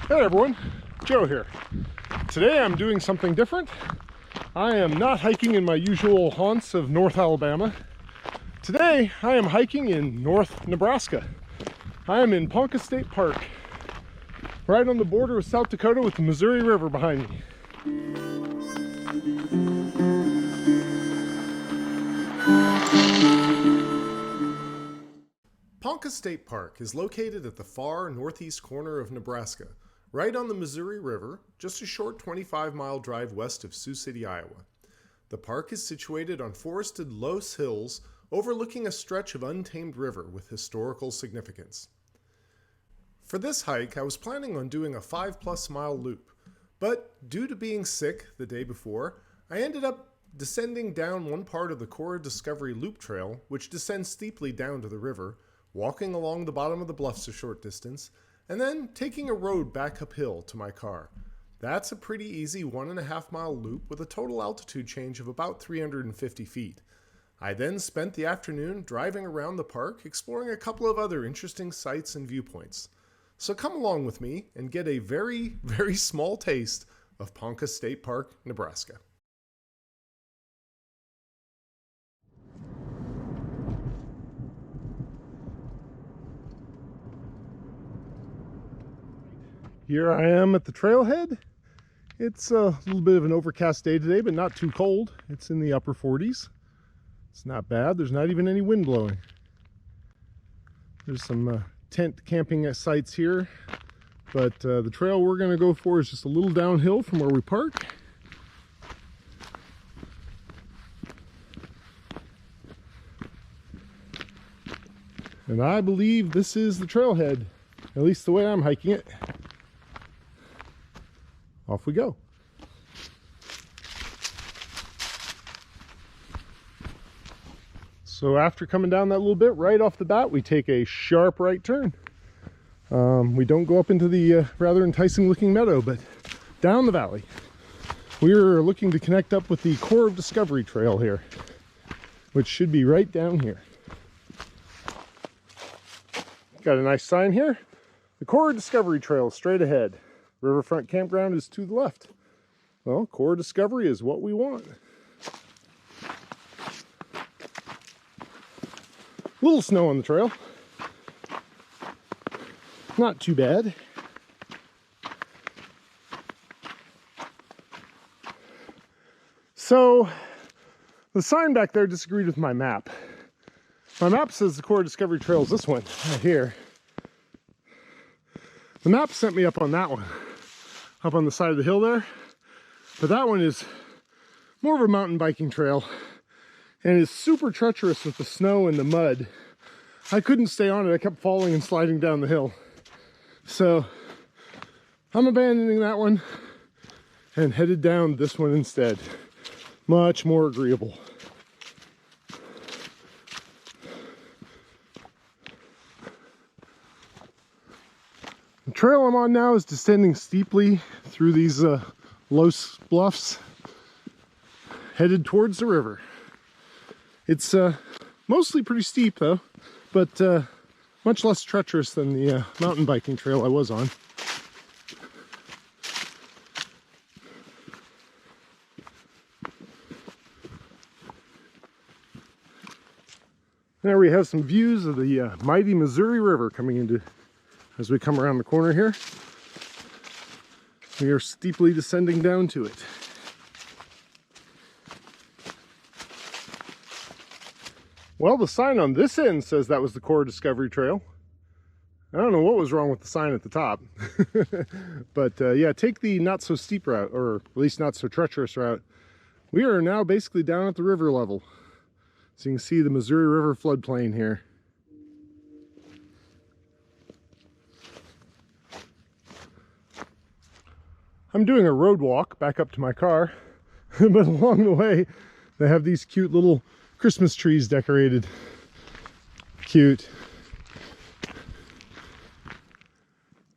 Hey everyone, Joe here. Today I'm doing something different. I am not hiking in my usual haunts of North Alabama. Today I am hiking in North Nebraska. I am in Ponca State Park, right on the border of South Dakota with the Missouri River behind me. Ponca State Park is located at the far northeast corner of Nebraska, right on the Missouri River, just a short 25-mile drive west of Sioux City, Iowa. The park is situated on forested loess hills overlooking a stretch of untamed river with historical significance. For this hike, I was planning on doing a 5+ mile loop, but due to being sick the day before, I ended up descending down one part of the Core Discovery Loop Trail, which descends steeply down to the river, walking along the bottom of the bluffs a short distance, and then taking a road back uphill to my car. That's a pretty easy 1.5 mile loop with a total altitude change of about 350 feet. I then spent the afternoon driving around the park, exploring a couple of other interesting sights and viewpoints. So come along with me and get a very, very small taste of Ponca State Park, Nebraska. Here I am at the trailhead. It's a little bit of an overcast day today, but not too cold. It's in the upper 40s. It's not bad. There's not even any wind blowing. There's some tent camping sites here, but the trail we're going to go for is just a little downhill from where we park. And I believe this is the trailhead, at least the way I'm hiking it. Off we go. So after coming down that little bit, right off the bat, we take a sharp right turn. We don't go up into the rather enticing looking meadow, but down the valley. We're looking to connect up with the Core of Discovery Trail here, which should be right down here. Got a nice sign here. The Core of Discovery Trail is straight ahead. Riverfront campground is to the left. Well, Core Discovery is what we want. A little snow on the trail. Not too bad. So, the sign back there disagreed with my map. My map says the Core Discovery Trail is this one, right here. The map sent me up on that one, up on the side of the hill there. But that one is more of a mountain biking trail and is super treacherous with the snow and the mud. I couldn't stay on it. I kept falling and sliding down the hill. So I'm abandoning that one and headed down this one instead. Much more agreeable. The trail I'm on now is descending steeply through these loess bluffs, headed towards the river. It's mostly pretty steep though, but much less treacherous than the mountain biking trail I was on. There we have some views of the mighty Missouri River coming into as we come around the corner here. We are steeply descending down to it. Well, the sign on this end says that was the Core Discovery Trail. I don't know what was wrong with the sign at the top. But yeah, take the not so steep route, or at least not so treacherous route. We are now basically down at the river level. So you can see the Missouri River floodplain here. I'm doing a road walk back up to my car, but along the way they have these cute little Christmas trees decorated. Cute.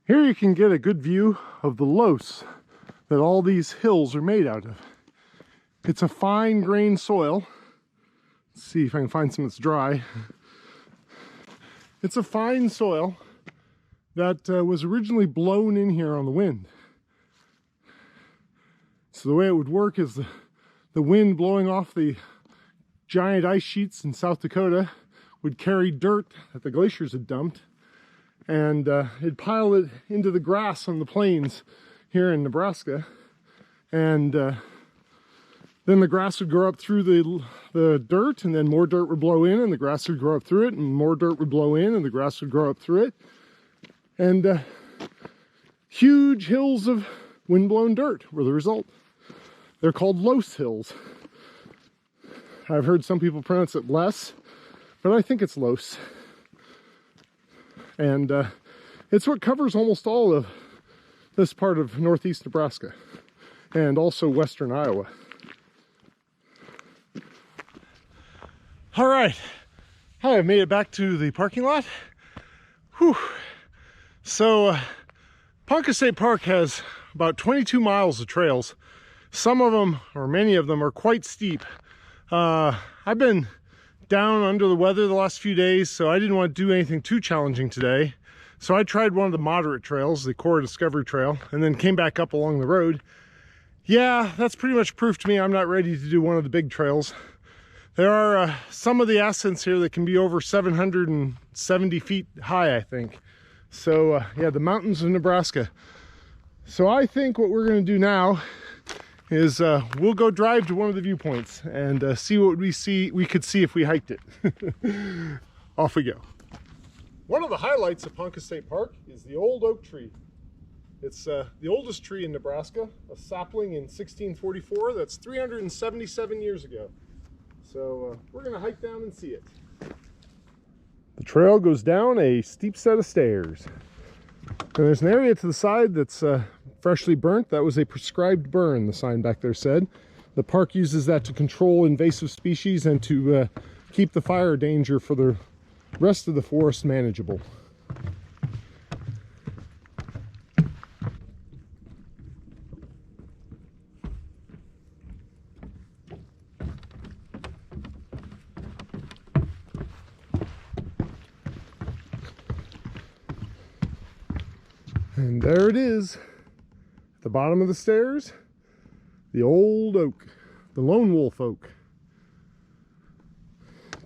Here you can get a good view of the loess that all these hills are made out of. It's a fine grained soil. Let's see if I can find some that's dry. It's a fine soil that was originally blown in here on the wind. So the way it would work is the wind blowing off the giant ice sheets in South Dakota would carry dirt that the glaciers had dumped, and it'd pile it into the grass on the plains here in Nebraska, and then the grass would grow up through the dirt, and then more dirt would blow in, and the grass would grow up through it, and more dirt would blow in, and the grass would grow up through it, and huge hills of windblown dirt were the result. They're called loess hills. I've heard some people pronounce it less, but I think it's loess. And it's what covers almost all of this part of northeast Nebraska and also western Iowa. All right, hi, I've made it back to the parking lot. Whew. So Ponca State Park has about 22 miles of trails. Some of them, or many of them, are quite steep. I've been down under the weather the last few days, so I didn't want to do anything too challenging today. So I tried one of the moderate trails, the Core Discovery Trail, and then came back up along the road. Yeah, that's pretty much proof to me I'm not ready to do one of the big trails. There are some of the ascents here that can be over 770 feet high, I think. So yeah, the mountains of Nebraska. So I think what we're going to do now is we'll go drive to one of the viewpoints and see what we could see if we hiked it. Off we go. One of the highlights of Ponca State Park is the old oak tree. It's the oldest tree in Nebraska, a sapling in 1644. That's 377 years ago. So we're going to hike down and see it. The trail goes down a steep set of stairs. And there's an area to the side that's freshly burnt. That was a prescribed burn, the sign back there said. The park uses that to control invasive species and to keep the fire danger for the rest of the forest manageable. And there it is, at the bottom of the stairs, the old oak, the lone wolf oak.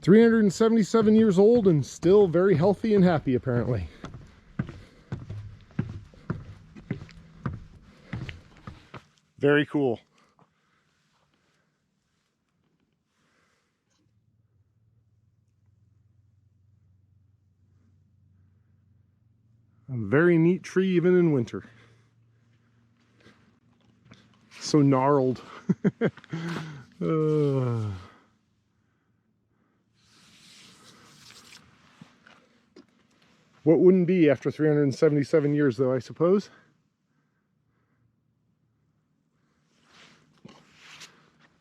377 years old and still very healthy and happy, apparently. Very cool. A very neat tree even in winter. So gnarled. What wouldn't be after 377 years though, I suppose?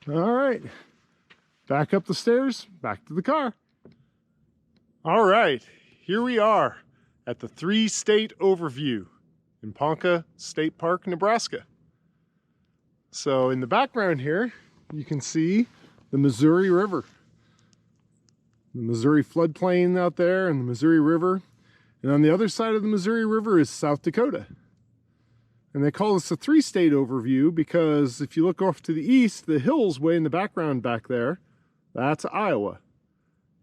All right, back up the stairs, back to the car. All right, here we are at the Three State Overview in Ponca State Park, Nebraska. So in the background here, you can see the Missouri River. The Missouri floodplain out there and the Missouri River. And on the other side of the Missouri River is South Dakota. And they call this a three-state overview because if you look off to the east, the hills way in the background back there, that's Iowa.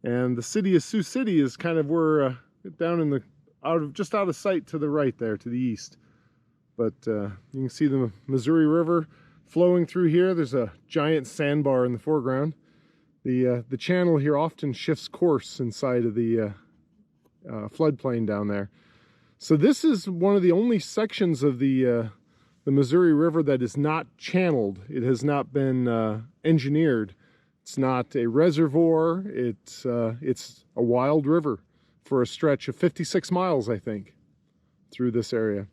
And the city of Sioux City is kind of where, down in the, just out of sight to the right there, to the east. But you can see the Missouri River flowing through here. There's a giant sandbar in the foreground. The channel here often shifts course inside of the floodplain down there. So this is one of the only sections of the Missouri River that is not channeled. It has not been engineered. It's not a reservoir. It's a wild river for a stretch of 56 miles, I think, through this area.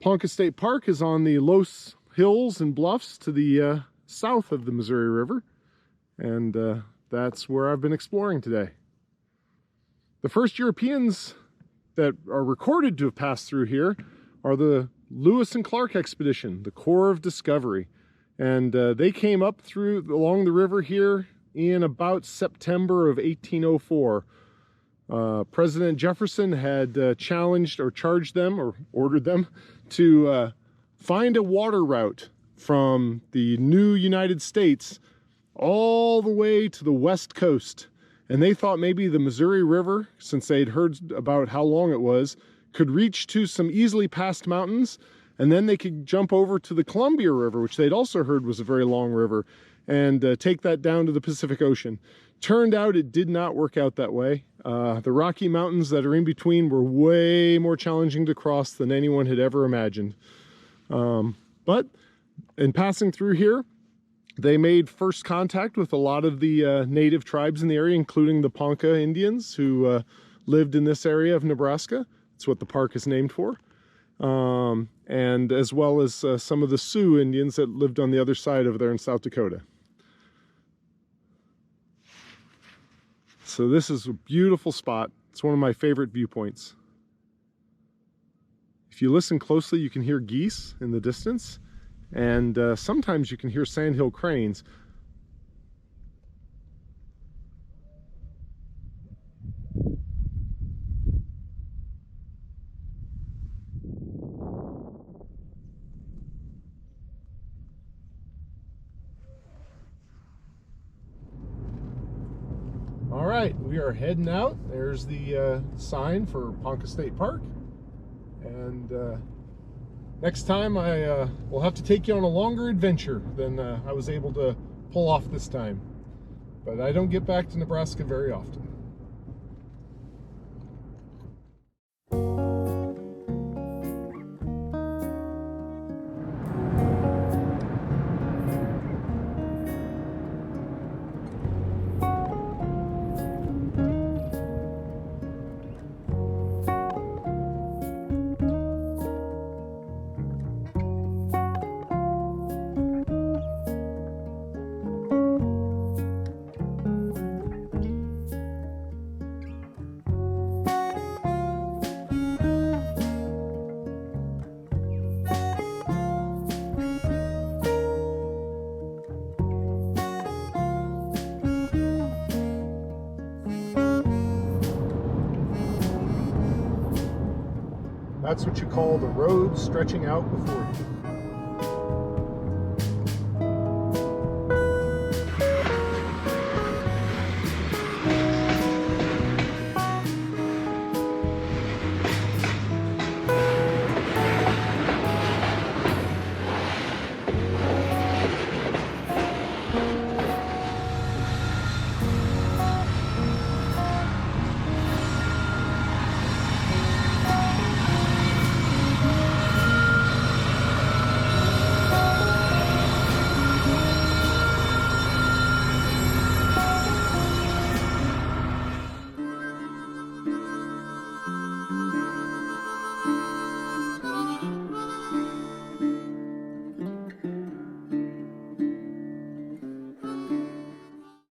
Ponca State Park is on the loess hills and bluffs to the south of the Missouri River, and that's where I've been exploring today. The first Europeans that are recorded to have passed through here are the Lewis and Clark expedition, the Corps of Discovery. And they came up along the river here in about September of 1804. President Jefferson had challenged or charged them or ordered them to find a water route from the new United States all the way to the west coast. And they thought maybe the Missouri River, since they'd heard about how long it was, could reach to some easily passed mountains, and then they could jump over to the Columbia River, which they'd also heard was a very long river, and take that down to the Pacific Ocean. Turned out it did not work out that way. The Rocky Mountains that are in between were way more challenging to cross than anyone had ever imagined. But in passing through here, they made first contact with a lot of the native tribes in the area, including the Ponca Indians who lived in this area of Nebraska. That's what the park is named for. And as well as some of the Sioux Indians that lived on the other side over there in South Dakota. So this is a beautiful spot. It's one of my favorite viewpoints. If you listen closely, you can hear geese in the distance, and sometimes you can hear sandhill cranes. All right, we are heading out. There's the sign for Ponca State Park. And next time I will have to take you on a longer adventure than I was able to pull off this time. But I don't get back to Nebraska very often. That's what you call the road stretching out before you.